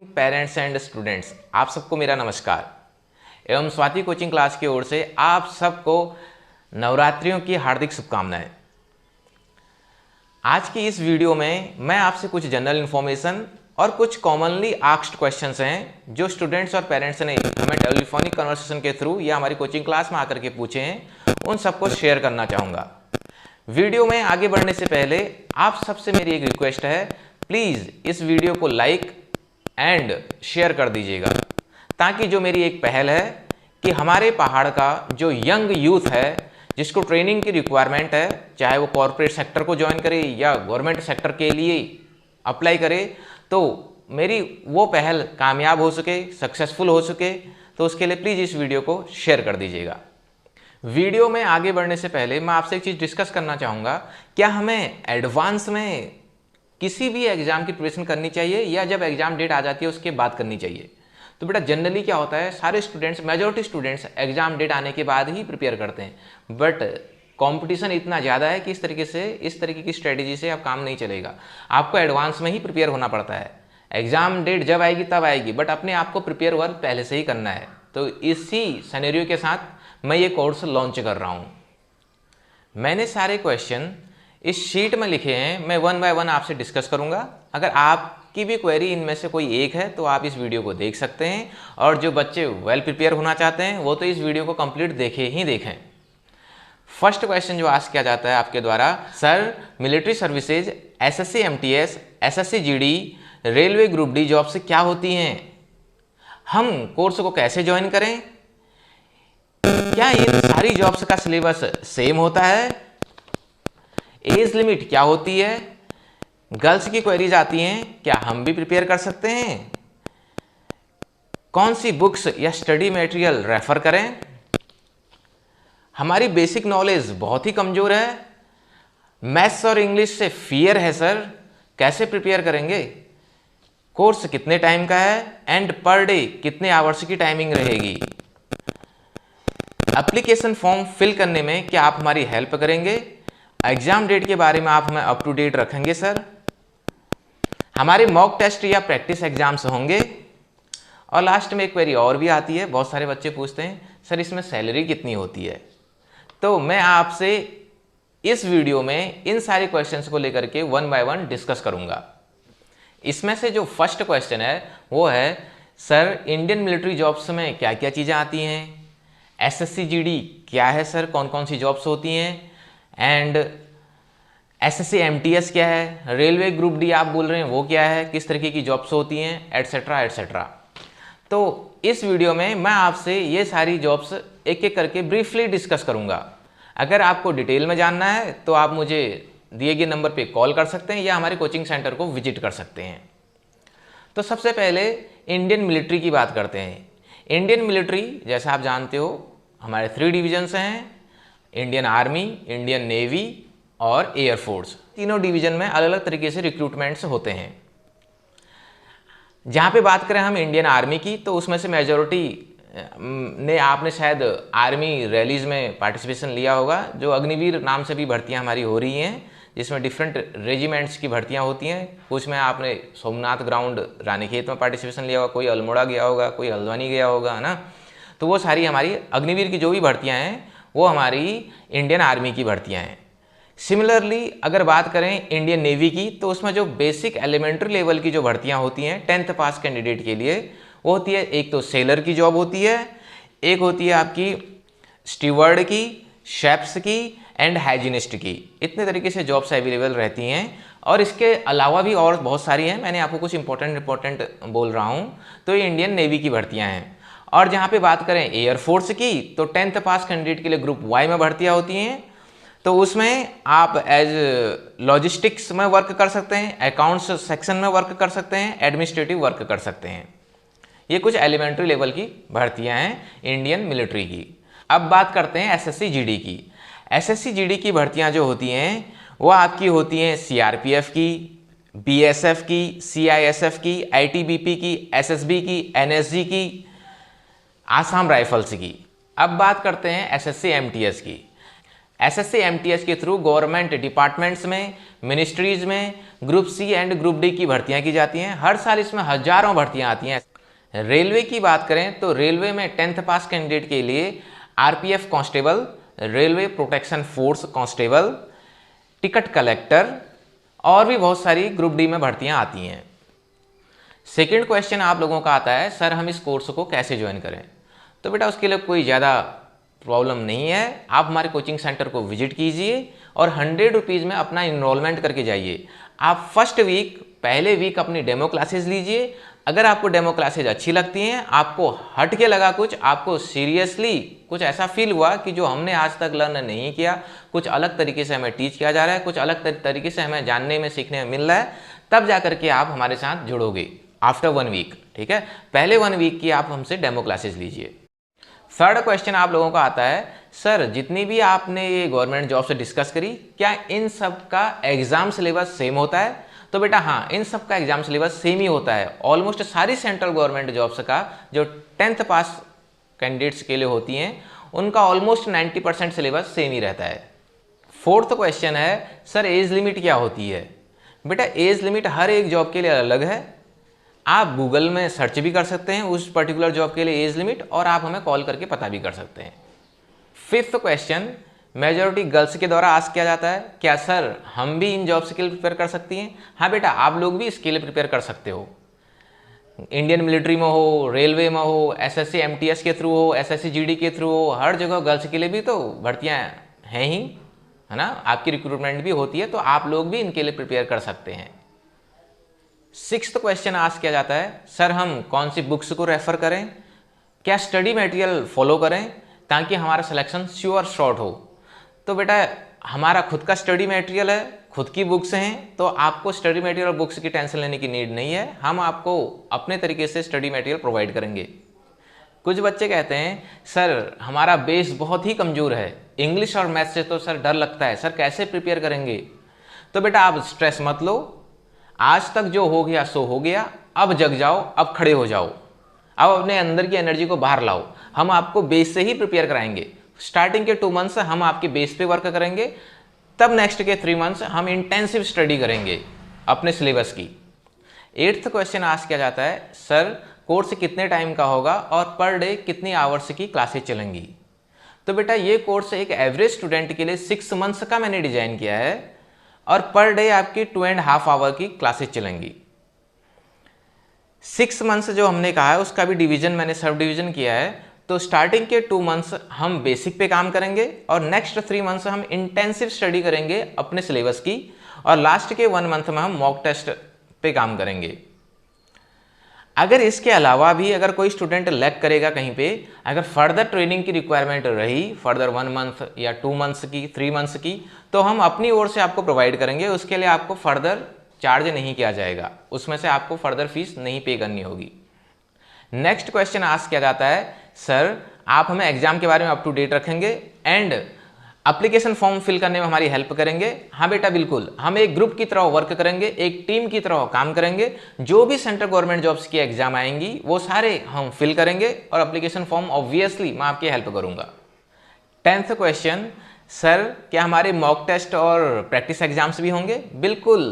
Parents and students, आप सबको मेरा नमस्कार एवं स्वाति कोचिंग क्लास की ओर से आप सबको नवरात्रियों की हार्दिक शुभकामनाएं। आज की इस वीडियो में मैं आपसे कुछ जनरल इन्फॉर्मेशन और कुछ कॉमनली आस्क्ड क्वेश्चंस हैं जो स्टूडेंट्स और पेरेंट्स ने हमें टेलीफोनिक कन्वर्सेशन के थ्रू या हमारी कोचिंग क्लास में आकर के पूछे हैं, उन सबको शेयर करना चाहूँगा। वीडियो में आगे बढ़ने से पहले आप सबसे मेरी एक रिक्वेस्ट है, प्लीज़ इस वीडियो को लाइक एंड शेयर कर दीजिएगा, ताकि जो मेरी एक पहल है कि हमारे पहाड़ का जो यंग यूथ है जिसको ट्रेनिंग की रिक्वायरमेंट है, चाहे वो कॉरपोरेट सेक्टर को ज्वाइन करे या गवर्नमेंट सेक्टर के लिए अप्लाई करे, तो मेरी वो पहल कामयाब हो सके, सक्सेसफुल हो सके, तो उसके लिए प्लीज़ इस वीडियो को शेयर कर दीजिएगा। वीडियो में आगे बढ़ने से पहले मैं आपसे एक चीज़ डिस्कस करना चाहूँगा, क्या हमें एडवांस में किसी भी एग्जाम की प्रिपरेशन करनी चाहिए या जब एग्जाम डेट आ जाती है उसके बाद करनी चाहिए? तो बेटा जनरली क्या होता है, सारे students, majority students exam date आने के बाद ही प्रिपेयर करते हैं, बट कंपटीशन इतना ज़्यादा है कि इस तरीके की स्ट्रेटेजी से अब काम नहीं चलेगा। आपको एडवांस में ही प्रिपेयर होना पड़ता है। एग्जाम डेट जब आएगी तब आएगी, बट अपने आप को प्रिपेयर वर्क पहले से ही करना है। तो इसी सिनेरियो के साथ मैं ये कोर्स लॉन्च कर रहा हूँ। मैंने सारे क्वेश्चन इस शीट में लिखे हैं, मैं वन बाय वन आपसे डिस्कस करूंगा। अगर आपकी भी क्वेरी इनमें से कोई एक है तो आप इस वीडियो को देख सकते हैं, और जो बच्चे वेल प्रिपेयर होना चाहते हैं वो तो इस वीडियो को कंप्लीट देखें। फर्स्ट क्वेश्चन जो आस्क किया जाता है आपके द्वारा, sir military services, SSC MTS, SSC GD, railway group D jobs क्या होती हैं? हम कोर्स को कैसे ज्वाइन करें? क्या ये सारी जॉब्स का सिलेबस सेम होता है? एज लिमिट क्या होती है? गर्ल्स की क्वेरीज आती हैं, क्या हम भी प्रिपेयर कर सकते हैं? कौन सी बुक्स या स्टडी मटेरियल रेफर करें? हमारी बेसिक नॉलेज बहुत ही कमजोर है, मैथ्स और इंग्लिश से फियर है सर, कैसे प्रिपेयर करेंगे? कोर्स कितने टाइम का है एंड पर डे कितने आवर्स की टाइमिंग रहेगी? एप्लीकेशन फॉर्म फिल करने में क्या आप हमारी हेल्प करेंगे? एग्जाम डेट के बारे में आप हमें अप टू डेट रखेंगे सर? हमारे मॉक टेस्ट या प्रैक्टिस एग्जाम्स होंगे? और लास्ट में एक क्वेरी और भी आती है, बहुत सारे बच्चे पूछते हैं, सर इसमें सैलरी कितनी होती है? तो मैं आपसे इस वीडियो में इन सारे क्वेश्चंस को लेकर के वन बाय वन डिस्कस करूंगा। इसमें से जो फर्स्ट क्वेश्चन है वो है, सर इंडियन मिलिट्री जॉब्स में क्या क्या चीज़ें आती हैं? एसएससी जीडी क्या है सर, कौन कौन सी जॉब्स होती हैं? एंड एसएससी एमटीएस क्या है? रेलवे ग्रुप डी आप बोल रहे हैं वो क्या है, किस तरीके की जॉब्स होती हैं, एटसेट्रा एटसेट्रा। तो इस वीडियो में मैं आपसे ये सारी जॉब्स एक एक करके ब्रीफली डिस्कस करूंगा। अगर आपको डिटेल में जानना है तो आप मुझे दिए गए नंबर पे कॉल कर सकते हैं या हमारे कोचिंग सेंटर को विजिट कर सकते हैं। तो सबसे पहले इंडियन मिलिट्री की बात करते हैं। इंडियन मिलिट्री जैसा आप जानते हो हमारे 3 डिविजन्स हैं, इंडियन आर्मी, इंडियन नेवी और एयरफोर्स। तीनों डिवीजन में अलग अलग तरीके से रिक्रूटमेंट्स होते हैं। जहाँ पे बात करें हम इंडियन आर्मी की, तो उसमें से मेजॉरिटी ने आपने शायद आर्मी रैलीज में पार्टिसिपेशन लिया होगा। जो अग्निवीर नाम से भी भर्तियाँ हमारी हो रही हैं, जिसमें डिफरेंट रेजिमेंट्स की भर्तियाँ होती हैं। कुछ में आपने सोमनाथ ग्राउंड रानीखेत में पार्टिसिपेशन लिया होगा, कोई अल्मोड़ा गया होगा, कोई हल्द्वानी गया होगा, है ना। तो वो सारी हमारी अग्निवीर की जो भी भर्तियाँ हैं वो हमारी इंडियन आर्मी की भर्तियां हैं। सिमिलरली अगर बात करें इंडियन नेवी की, तो उसमें जो बेसिक एलिमेंट्री लेवल की जो भर्तियां होती हैं 10th पास कैंडिडेट के लिए, वो होती है, एक तो सेलर की जॉब होती है, एक होती है आपकी स्टीवर्ड की, शेफ्स की एंड हाइजीनिस्ट की। इतने तरीके से जॉब्स अवेलेबल रहती हैं, और इसके अलावा भी और बहुत सारी हैं। मैंने आपको कुछ इंपॉर्टेंट बोल रहा हूँ। तो ये इंडियन नेवी की भर्तियाँ हैं। और जहाँ पे बात करें एयरफोर्स की, तो 10th पास कैंडिडेट के लिए ग्रुप वाई में भर्तियाँ होती हैं। तो उसमें आप एज लॉजिस्टिक्स में वर्क कर सकते हैं, अकाउंट्स सेक्शन में वर्क कर सकते हैं, एडमिनिस्ट्रेटिव वर्क कर सकते हैं। ये कुछ एलिमेंट्री लेवल की भर्तियाँ हैं इंडियन मिलिट्री की। अब बात करते हैं एसएससी जीडी की। एसएससी जीडी की भर्तियाँ जो होती हैं वो आपकी होती हैं सीआरपीएफ की, बीएसएफ की, सीआईएसएफ की, आईटीबीपी की, एसएसबी की, एनएसजी की, आसाम राइफल्स की। अब बात करते हैं एसएससी एमटीएस की। एसएससी एमटीएस के थ्रू गवर्नमेंट डिपार्टमेंट्स में, मिनिस्ट्रीज में group C and group D की भर्तियां की जाती हैं। हर साल इसमें हजारों भर्तियां आती हैं। रेलवे की बात करें तो रेलवे में 10th पास कैंडिडेट के लिए RPF constable, railway protection force constable, ticket collector और भी बहुत सारी ग्रुप डी में भर्तियां आती हैं। सेकंड क्वेश्चन आप लोगों का आता है, सर हम इस कोर्स को कैसे ज्वाइन करें? तो बेटा उसके लिए कोई ज़्यादा प्रॉब्लम नहीं है। आप हमारे कोचिंग सेंटर को विजिट कीजिए और 100 रुपीज़ में अपना इनरोलमेंट करके जाइए। आप फर्स्ट वीक, पहले वीक अपनी डेमो क्लासेस लीजिए। अगर आपको डेमो क्लासेज अच्छी लगती हैं, आपको हट के लगा कुछ, आपको सीरियसली कुछ ऐसा फील हुआ कि जो हमने आज तक लर्न नहीं किया, कुछ अलग तरीके से हमें टीच किया जा रहा है, कुछ अलग तरीके से हमें जानने में, सीखने में मिल रहा है, तब जा करके आप हमारे साथ जुड़ोगे आफ्टर 1 वीक। ठीक है, पहले 1 वीक की आप हमसे डेमो क्लासेस लीजिए। थर्ड क्वेश्चन आप लोगों का आता है, सर जितनी भी आपने ये गवर्नमेंट जॉब से डिस्कस करी, क्या इन सब का एग्जाम सिलेबस सेम होता है? तो बेटा हाँ, इन सब का एग्जाम सिलेबस सेम ही होता है। ऑलमोस्ट सारी सेंट्रल गवर्नमेंट जॉब्स का जो 10th पास कैंडिडेट्स के लिए होती हैं, उनका ऑलमोस्ट 90% सिलेबस सेम ही रहता है। फोर्थ क्वेश्चन है, सर एज लिमिट क्या होती है? बेटा एज लिमिट हर एक जॉब के लिए अलग है। आप गूगल में सर्च भी कर सकते हैं उस पर्टिकुलर जॉब के लिए एज लिमिट, और आप हमें कॉल करके पता भी कर सकते हैं। फिफ्थ क्वेश्चन मेजॉरिटी गर्ल्स के द्वारा आस्क किया जाता है, क्या सर हम भी इन जॉब्स के लिए प्रिपेयर कर सकती हैं? हाँ बेटा, आप लोग भी इसके लिए प्रिपेयर कर सकते हो। इंडियन मिलिट्री में हो, रेलवे में हो, एसएससी एमटीएस के थ्रू हो, एसएससी जीडी के थ्रू हो, हर जगह गर्ल्स के लिए भी तो भर्तियाँ हैं ही, है ना। आपकी रिक्रूटमेंट भी होती है, तो आप लोग भी इनके लिए प्रिपेयर कर सकते हैं। सिक्स्थ क्वेश्चन आस्क किया जाता है, सर हम कौन सी बुक्स को रेफर करें, क्या स्टडी मटेरियल फॉलो करें ताकि हमारा सिलेक्शन श्योर शॉर्ट हो? तो बेटा हमारा खुद का स्टडी मटेरियल है, खुद की बुक्स हैं, तो आपको स्टडी मटेरियल और बुक्स की टेंशन लेने की नीड नहीं है। हम आपको अपने तरीके से स्टडी मटेरियल प्रोवाइड करेंगे। कुछ बच्चे कहते हैं, सर हमारा बेस बहुत ही कमज़ोर है, इंग्लिश और मैथ से तो सर डर लगता है, सर कैसे प्रिपेयर करेंगे? तो बेटा आप स्ट्रेस मत लो, आज तक जो हो गया सो हो गया, अब जग जाओ, अब खड़े हो जाओ, अब अपने अंदर की एनर्जी को बाहर लाओ। हम आपको बेस से ही प्रिपेयर कराएंगे। स्टार्टिंग के 2 मंथ्स हम आपके बेस पे वर्क करेंगे, तब नेक्स्ट के 3 मंथ्स हम इंटेंसिव स्टडी करेंगे अपने सिलेबस की। 8th क्वेश्चन आस्क किया जाता है, सर कोर्स कितने टाइम का होगा और पर डे कितनी आवर्स की क्लासेस चलेंगी? तो बेटा ये कोर्स एक एवरेज स्टूडेंट के लिए 6 मंथ्स का मैंने डिजाइन किया है और पर डे आपकी 2.5 आवर की क्लासेस चलेंगी। 6 मंथ्स जो हमने कहा है उसका भी डिवीजन मैंने सब डिवीजन किया है। तो स्टार्टिंग के 2 मंथ्स हम बेसिक पे काम करेंगे और नेक्स्ट 3 मंथ्स हम इंटेंसिव स्टडी करेंगे अपने सिलेबस की, और लास्ट के 1 मंथ में हम मॉक टेस्ट पे काम करेंगे। अगर इसके अलावा भी अगर कोई स्टूडेंट लैग करेगा कहीं पे, अगर फर्दर ट्रेनिंग की रिक्वायरमेंट रही, फर्दर 1 मंथ या 2 मंथ्स की, 3 मंथ्स की, तो हम अपनी ओर से आपको प्रोवाइड करेंगे। उसके लिए आपको फर्दर चार्ज नहीं किया जाएगा, उसमें से आपको फर्दर फीस नहीं पे करनी होगी। नेक्स्ट क्वेश्चन आस्क किया जाता है, सर आप हमें एग्जाम के बारे में अप टू डेट रखेंगे एंड एप्लीकेशन फॉर्म फिल करने में हमारी हेल्प करेंगे? हाँ बेटा बिल्कुल, हम एक ग्रुप की तरह वर्क करेंगे, एक टीम की तरह काम करेंगे। जो भी सेंट्रल गवर्नमेंट जॉब्स की एग्जाम आएंगी वो सारे हम फिल करेंगे और एप्लीकेशन फॉर्म ऑब्वियसली मैं आपकी हेल्प करूंगा। 10th क्वेश्चन, सर क्या हमारे मॉक टेस्ट और प्रैक्टिस एग्जाम्स भी होंगे? बिल्कुल,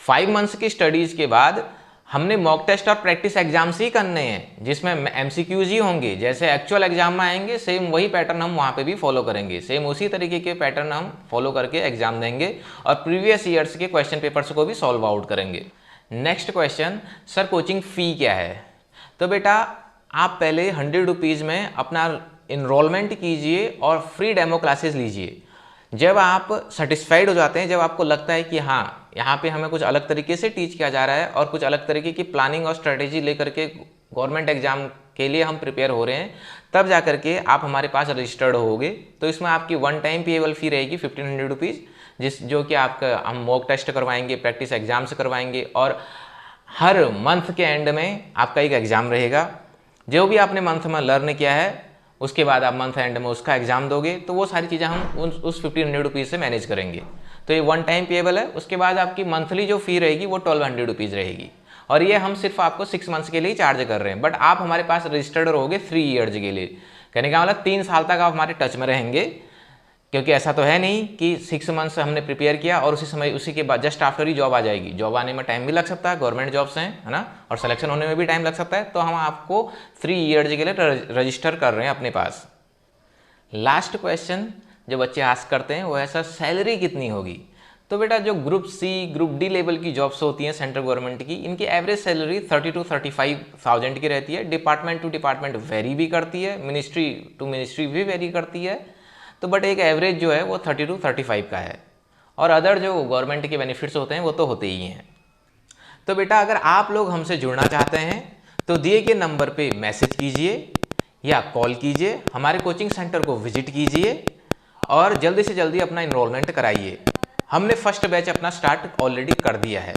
5 मंथ्स की स्टडीज के बाद हमने मॉक टेस्ट और प्रैक्टिस एग्जाम्स ही करने हैं, जिसमें एमसीक्यूज ही होंगे। जैसे एक्चुअल एग्जाम में आएंगे सेम वही पैटर्न हम वहाँ पे भी फॉलो करेंगे, सेम उसी तरीके के पैटर्न हम फॉलो करके एग्जाम देंगे और प्रीवियस ईयर्स के क्वेश्चन पेपर्स को भी सॉल्व आउट करेंगे। नेक्स्ट क्वेश्चन, सर कोचिंग फ़ी क्या है? तो बेटा आप पहले 100 रुपीज़ में अपना इनरोलमेंट कीजिए और फ्री डेमो क्लासेस लीजिए। जब आप सेटिस्फाइड हो जाते हैं, जब आपको लगता है कि हाँ यहाँ पे हमें कुछ अलग तरीके से टीच किया जा रहा है और कुछ अलग तरीके की प्लानिंग और स्ट्रेटेजी लेकर के गवर्नमेंट एग्जाम के लिए हम प्रिपेयर हो रहे हैं, तब जा करके आप हमारे पास रजिस्टर्ड होगे। तो इसमें आपकी 1 टाइम पेएबल फ़ी रहेगी 1500 रुपीज़, जो कि आपका हम मॉक टेस्ट करवाएंगे, प्रैक्टिस एग्जाम्स करवाएंगे और हर मंथ के एंड में आपका एक एग्ज़ाम रहेगा। जो भी आपने मंथ में लर्न किया है उसके बाद आप मंथ एंड में उसका एग्जाम दोगे, तो वो सारी चीज़ें हम उस 1500 रुपीज़ से मैनेज करेंगे। तो ये 1 टाइम पेएबल है। उसके बाद आपकी मंथली जो फ़ी रहेगी वो 1200 रुपीज़ रहेगी, और ये हम सिर्फ आपको 6 मंथ्स के लिए ही चार्ज कर रहे हैं। बट आप हमारे पास रजिस्टर्ड रहोगे 3 ईयर्स के लिए, कहने का मतलब 3 साल तक आप हमारे टच में रहेंगे। क्योंकि ऐसा तो है नहीं कि 6 मंथ्स हमने प्रिपेयर किया और उसी के बाद जस्ट आफ्टर ही जॉब आ जाएगी। जॉब आने में टाइम भी लग सकता है, गवर्नमेंट जॉब्स हैं, है ना, और सिलेक्शन होने में भी टाइम लग सकता है। तो हम आपको 3 ईयर्स के लिए रजिस्टर कर रहे हैं अपने पास। लास्ट क्वेश्चन जो बच्चे आस्क करते हैं वो है सर सैलरी कितनी होगी। तो बेटा जो group C group D level की जॉब्स होती हैं सेंट्रल गवर्नमेंट की, इनकी एवरेज सैलरी 30 to 35,000 की रहती है। डिपार्टमेंट टू डिपार्टमेंट वेरी भी करती है, मिनिस्ट्री टू मिनिस्ट्री भी वेरी करती है। तो बट एक एवरेज जो है वो 30 to 35 का है। और अदर जो गवर्नमेंट के बेनिफिट्स होते हैं वो तो होते ही हैं। तो बेटा अगर आप लोग हमसे जुड़ना चाहते हैं तो दिए गए नंबर पे मैसेज कीजिए या कॉल कीजिए, हमारे कोचिंग सेंटर को विजिट कीजिए और जल्दी से जल्दी अपना इनरोलमेंट कराइए। हमने फर्स्ट बैच अपना स्टार्ट ऑलरेडी कर दिया है।